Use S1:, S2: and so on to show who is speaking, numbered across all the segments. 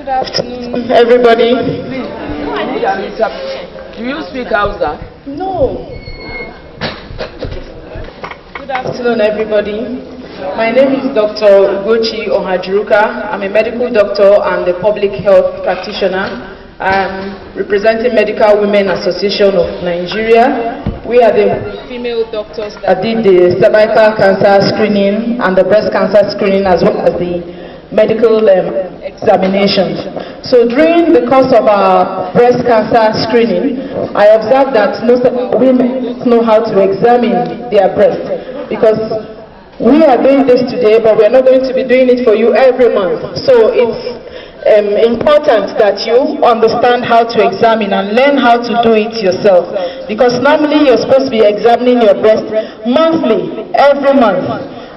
S1: afternoon, everybody.
S2: Do you speak Hausa?
S1: No. Good afternoon, everybody. My name is Dr. Ugochi Ohajiruka. I'm a medical doctor and a public health practitioner. I'm representing Medical Women Association of Nigeria. We are the female doctors that did the cervical cancer screening and the breast cancer screening, as well as the medical examinations. So during the course of our breast cancer screening, I observed that most of our women don't know how to examine their breast, because we are doing this today, but we are not going to be doing it for you every month. So it's important that you understand how to examine and learn how to do it yourself, because normally you're supposed to be examining your breast monthly, every month,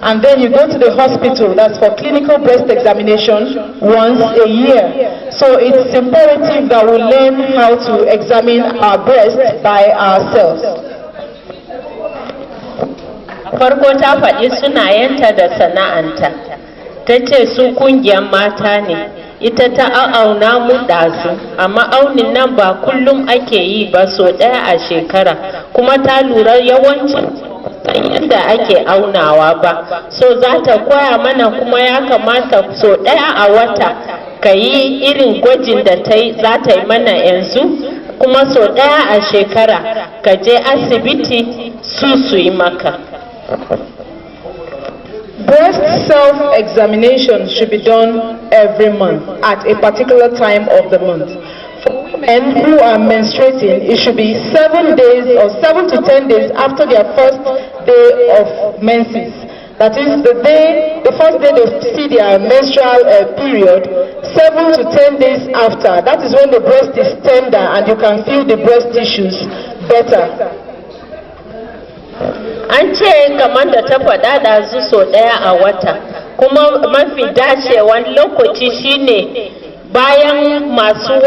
S1: and then you go to the hospital. That's for clinical breast examination once a year. So it's imperative that we learn how to examine our breast by ourselves.
S3: Farko ta faɗi sunayenta da sana'anta, ta ce su ƙungiyar mata ne, ita ta auna mu ɗazu, amma aunin nan ba kullum ake yi ba, so ɗaya a shekara, kuma ta lura yawancin yadda ake aunawa ba, so za ta koya mana, kuma ya kamata so ɗaya a wata ka yi irin gwajin da za ta yi mana yanzu, kuma so ɗaya a shekara ka je asibiti su yi maka.
S1: Breast self-examination should be done every month at a particular time of the month. For women who are menstruating, it should be 7 days or 7 to 10 days after their first day of menses. That is the first day they see their menstrual period, 7 to 10 days after. That is when the breast is tender and you can feel the breast tissues better.
S3: An ce kamar da ta faɗa da su so ɗaya a wata, kuma mafi dacewan lokaci shine bayan masu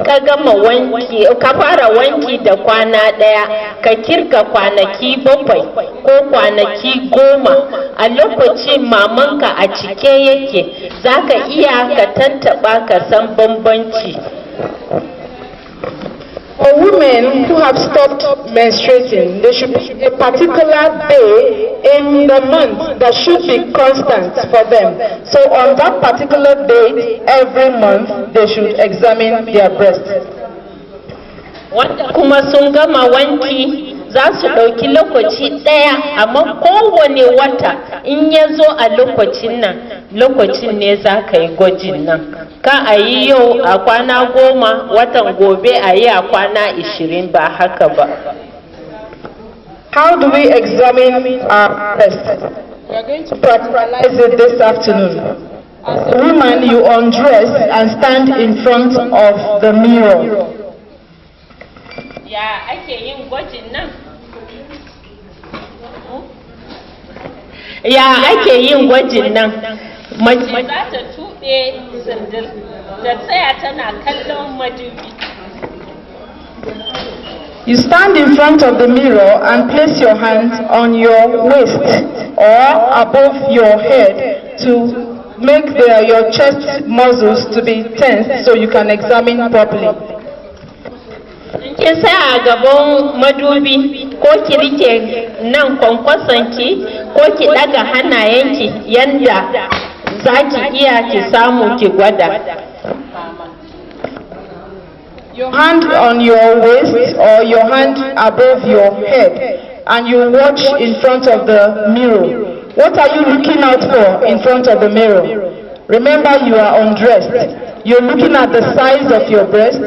S3: ka gama wanki, ka fara wanki da kwana ɗaya, ka kirga kwanaki 7 ko kwanaki 10. A lokacin mamanka a cike yake, za ka iya ka tattaɓa ka san bambanci.
S1: For women who have stopped menstruating, there should be a particular day in the month that should be constant for them. So on that particular date, every month, they should examine their breast.
S3: Wanda kuma sun gama wanki za su ɗauki lokaci ɗaya, amma kowane wata in ya zo a lokacin ne za ka yi gwajin nan. Ka a yi yau a kwana 10, watan gobe a yi a kwana 20, ba haka ba.
S1: How do we examine our breast? We are going to practicalize it this afternoon. As a woman, you undress and stand in front of the mirror.
S3: Ya ake yin gwajin nan? Ya ake yin gwajin nan? Mace za ta tuɓe sandal, ta tsaya tana kallon madubi.
S1: You stand in front of the mirror and place your hands on your waist or above your head to make your chest muscles to be tense so you can examine properly.
S3: Kin sai a gaban madubi, ko ki rike nan kwankwasonki, ko ki daga hannayenki yanda za ki iya ki samu ki gwada.
S1: Your hand on your waist or your hand above your head, and you watch in front of the mirror. What are you looking out for in front of the mirror? Remember, you are undressed. You're looking at the size of your breast,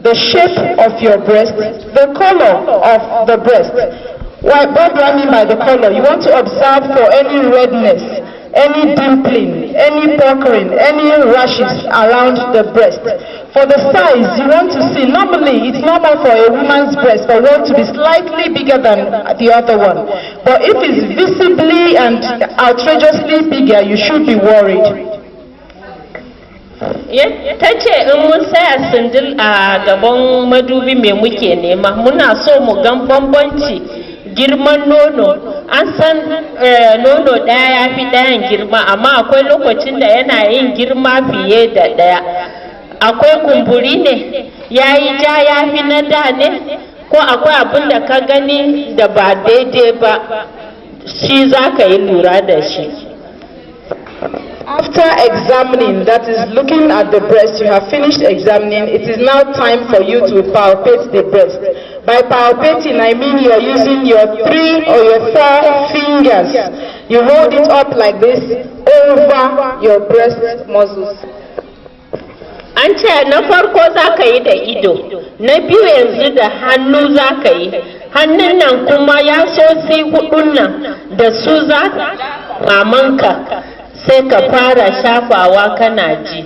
S1: the shape of your breast, the color of the breast. What do I mean by the color? You want to observe for any redness, any dimpling, any puckering, any rashes around the breast. For the size, you want to see, normally it's normal for a woman's breast for one to be slightly bigger than the other one. But if it's visibly and outrageously bigger, you should be worried.
S3: Ta ce in mun saya sindil a gaban madubi me muke nema, muna so mu gan bambanci girman nono. An san nono ɗaya ya fi ɗayan girma, amma akwai lokacin da yana yin girma fiye da ɗaya. akwai kumburi ne, yayi ja yafi na da ne, ko akwai abin da ka gani da ba daidai ba, shi za ka yi lura da shi.
S1: After examining, that is looking at the breast, you have finished examining, it is now time for you to palpate the breast. By palpating, I mean you are using your 3 or your 4 fingers. You hold it up like this over your breast muscles.
S3: An ce na farko za ka yi da ido, na biyu yanzu da hannu za ka yi, hannun nan kuma ya sosai hudun nan da su za mamanka. Sai ka fara shafawa kana ji.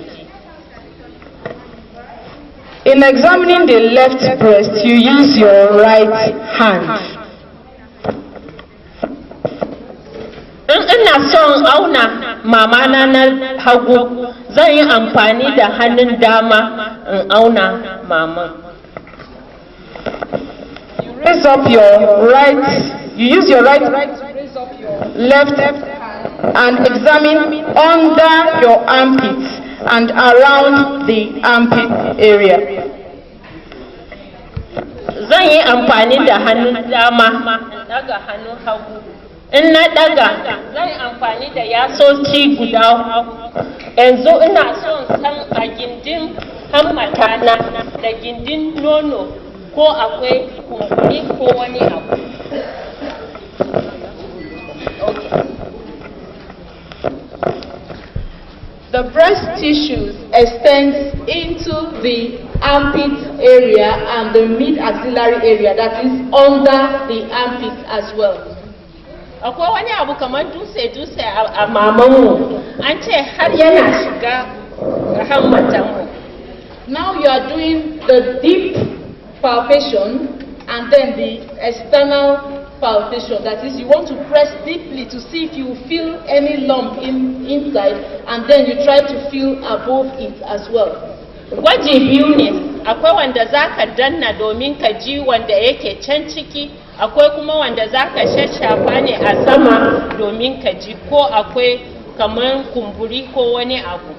S1: In examining the left breast, you use your right hand.
S3: In ina son auna mamana na hagu, zan yi amfani da hannun dama in auna mama.
S1: You raise up your right, you use your right to raise up your left and examine under your armpits and around the armpit area.
S3: Zan yi amfani da hannun dama, daga hannun hagu. In na daga, zan yi amfani da yatsoci guda. Yanzu ina son san a gindin hammatana da gindin nono ko akwai kumburi ko wani abu.
S1: The breast tissues extend into the armpit area and the mid-axillary area, that is under the armpit as well.
S3: Akwai wani abu kamar dutse a mamanmu, an ce har yana shiga hammatanmu.
S1: Now you are doing the deep palpation and then the external palpation, that is, you want to press deeply to see if you feel any lump inside, and then you try to feel above it as well.
S3: Gwaji biyu ne, akwai wanda za ka danna domin ka ji wanda yake can ciki, akwai kuma wanda za ka shashafa ne a sama domin ka ji ko akwai kamar kumburi ko wani abu.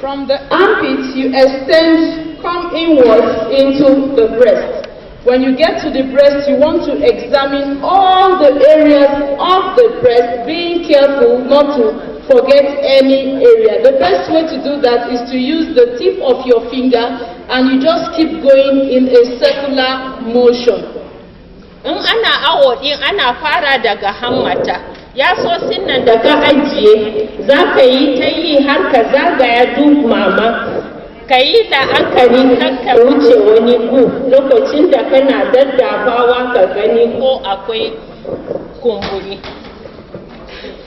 S1: From the armpit, you extend, come inwards into the breast. When you get to the breast, you want to examine all the areas of the breast, being careful not to forget any area. The best way to do that is to use the tip of your finger and you just keep going in a circular motion.
S3: In ana awo din ana fara daga hammata, yasosin nan da ka ajiye za ka yi ta yi har ka zagaya duk mama. Ka yi la'akari kan ka wuce wani gu lokacin da kana daddafawa ka gani ko akwai kumburi.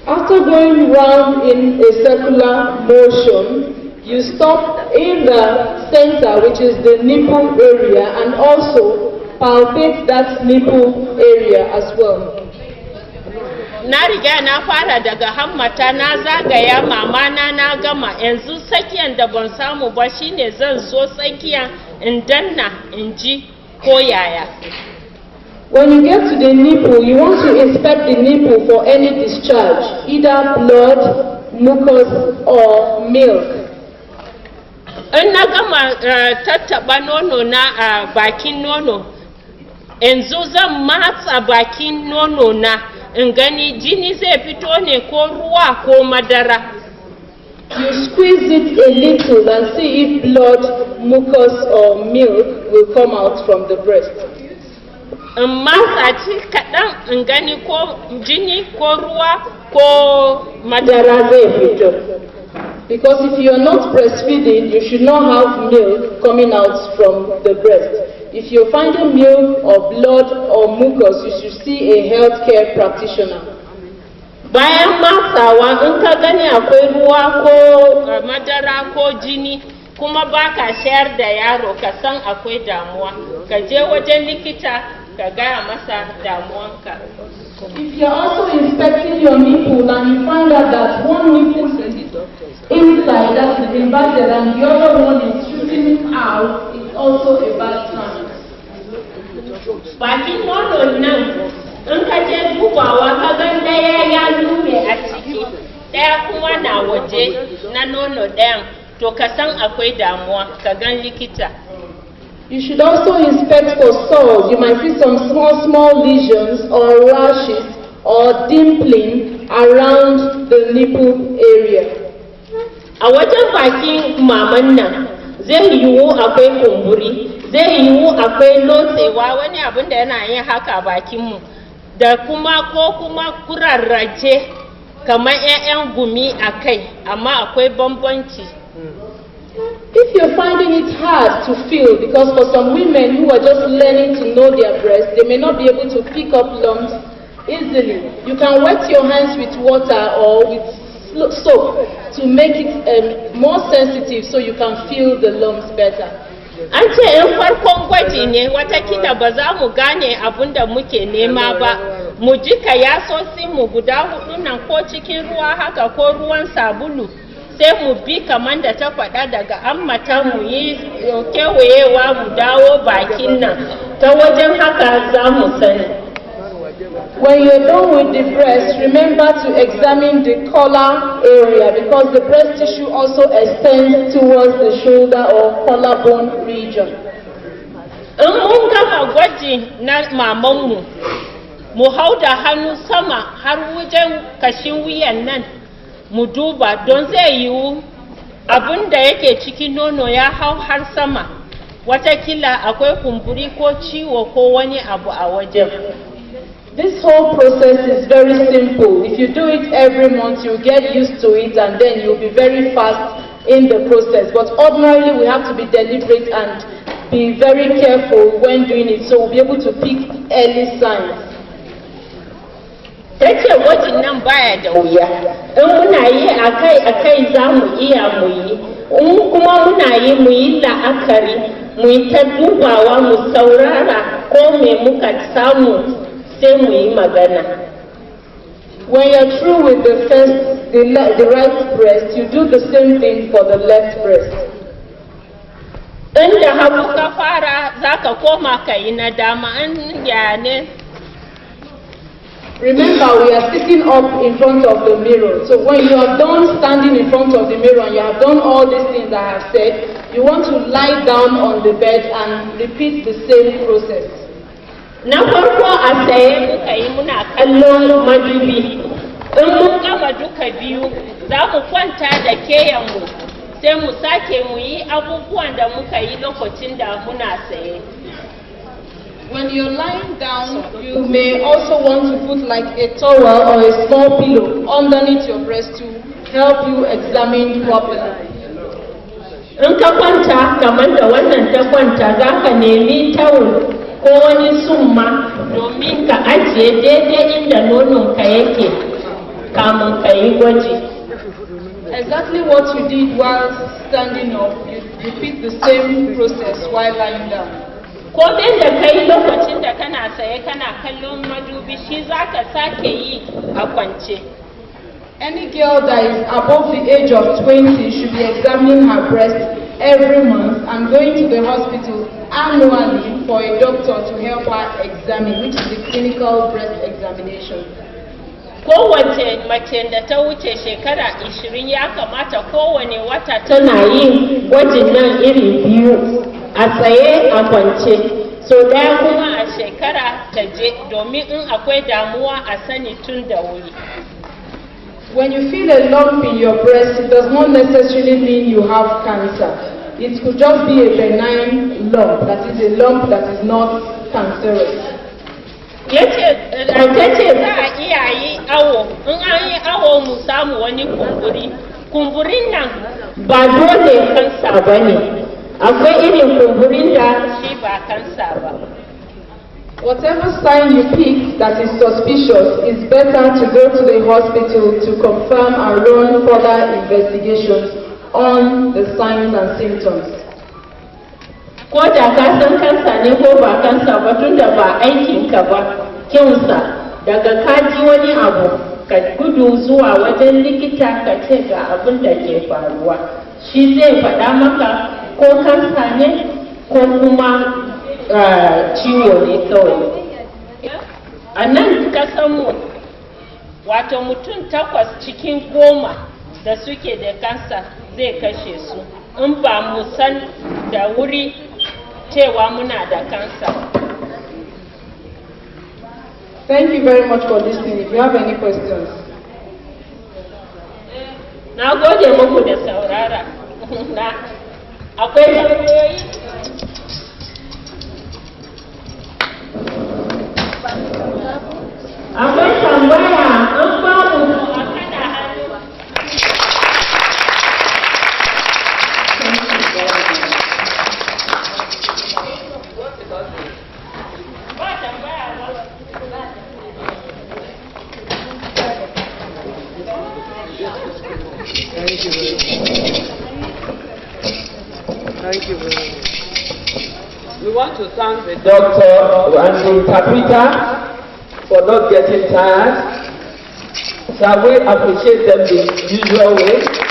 S1: After going round in a circular motion, you stop in the center, which is the nipple area, and also palpate that nipple area as well.
S3: Na riga na fara daga hammata na zagaya mamana na gama, yanzu tsakiyan da ban samu ba shine zan zo tsakiya in danna in ji ko yaya.
S1: When you get to the nipple, you want to inspect the nipple for any discharge, either blood, mucus or milk.
S3: In na gama tattaba nono na a bakin nono, yanzu zan matsa bakin nono na in gani jini zai fito ne ko ruwa ko madara.
S1: You squeeze it a little and see if blood, mucus or milk will come out from the breast.
S3: In matsa ci kaɗan in gani ko jini ko ruwa ko madara zai fito.
S1: Because if you are not breastfeeding, you should not have milk coming out from the breast. If you're finding milk or blood or mucus, you should see a healthcare practitioner.
S3: Bayan matsawa in ka gani akwai ruwa ko madara ko jini kuma baka shayar da yaro, ka san akwai damuwa, ka je wajen likita ka gaya masa damuwanka.
S1: If you're also inspecting your nipple and you find out that one nipple is inside, that is inverted, and the other one is shooting out, it's also a bad sign.
S3: Bakin nono nan in ka je dubawa ka gan daya ya lume a ciki, daya kuma na waje na nono ɗayan, to ka san akwai damuwa ka gan likita.
S1: You should also inspect for sores. You might see some small lesions or rashes or dimpling around the nipple area.
S3: A wajen bakin maman nan zai yiwu akwai kumburi, zai yiwu akwai lotsewa, wani abin da yana yin haka bakinmu, da kuma ko kuma kurarraje kamar 'ya'yan gumi a kai, amma akwai bambanci.
S1: If you're finding it hard to feel, because for some women who are just learning to know their breasts, they may not be able to pick up lumps easily, you can wet your hands with water or with soap to make it more sensitive so you can feel the lumps better.
S3: An ce in farkon gwaji ne watakila ba za mu gane abin da muke nema ba, mu jika yasosi mu guda hudu nan ko cikin ruwa haka ko ruwan sabulu, sai mu bi kamar da ta faɗa daga ammata mu yi kewayewa mu dawo bakin nan, ta wajen haka za mu sani.
S1: When you're done with the breast, remember to examine the collar area because the breast tissue also extends towards the shoulder or collarbone region.
S3: In mun gama gwaji na mamanmu, mu hau da hannu sama har wajen kashin wuyan nan mu duba don zai yiwu abin da yake cikin nono ya hau har sama, watakila akwai kumburi ko ciwo ko wani abu a wajen.
S1: This whole process is very simple. If you do it every month, you'll get used to it and then you'll be very fast in the process. But ordinarily, we have to be deliberate and be very careful when doing it so we'll be able to pick early signs.
S3: Tace gwajin nan baya da wuya. In muna yi akai za mu iya mu yi. In kuma muna yi mu yi la'akari, mu yi ta dubawa mu saurara ko me muka samu. When you're through with the right breast, you do the same thing for the left breast. Remember, we are sitting up in front of the mirror. So when you are done standing in front of the mirror and you have done all these things I have said, you want to lie down on the bed and repeat the same process. Na farko a tsaye muka yi muna kallon madubi, in mun gama duka biyu za mu kwanta da keyanmu sai mu sake mu yi abubuwan da muka yi lokacin da muna tsaye.
S1: When you're lying down, you may also want to put like a towel or a small pillow underneath your breast to help you examine properly.
S3: In ka kwanta kamar da wannan ta kwanta za ka nemi tawul ko wani summa domin ka ajiye daidai inda nononka yake kamun ka yi gwaji.
S1: Exactly what you did while standing up, you repeat the same process while lying down.
S3: Komai da kai lokacin da kana tsaye kana kallon madubi shi za ka sake yi a kwance.
S1: Any girl that is above the age of 20 should be examining her breast every month and going to the hospital annually for a doctor to help her examine, which is the clinical breast examination.
S3: Kowace mace da ta wuce shekara 20 ya kamata kowane wata tana yin gwajin nan iri biyu, a tsaye a kwance. So daya kuma a shekara ta je domin in akwai damuwa a sani tun da wuri.
S1: When you feel a lump in your breast, it does not necessarily mean you have cancer. It could just be a benign lump, that is a lump that is not cancerous.
S3: Yace za a iya yi awo, in an yi awo mu samu wani kumburi. Kumburin nan ba dole kansa ba ne, akwai irin kumburin da shi ba kansa ba.
S1: Whatever sign you pick that is suspicious, it's better to go to the hospital to confirm and run further investigations on the signs and symptoms.
S3: Ko da ka san kansa ne ko ba kansa ba tunda ba aikinka ba, kinsa daga ka ji wani abu ka gudu zuwa wajen likita ka ce ga abin da ke faruwa. Shi zai faɗa maka ko kansa ne ko kuma ciwo ne kawai. A nan kasanmu wato mutum 8 cikin 10 da suke da kansa zai kashe su in ba mu san da wuri cewa muna da kansa.
S1: Thank you very much for listening. If you have any questions.
S3: Na gode muku da saurara. Akwai tambayoyi? Akwai tambaya an ba mu a kada hannu. Ba tambaya ba.
S2: Thank you very much. Thank you very much. We want to thank the doctor and the interpreter for not getting tired. Shall we appreciate them the usual way?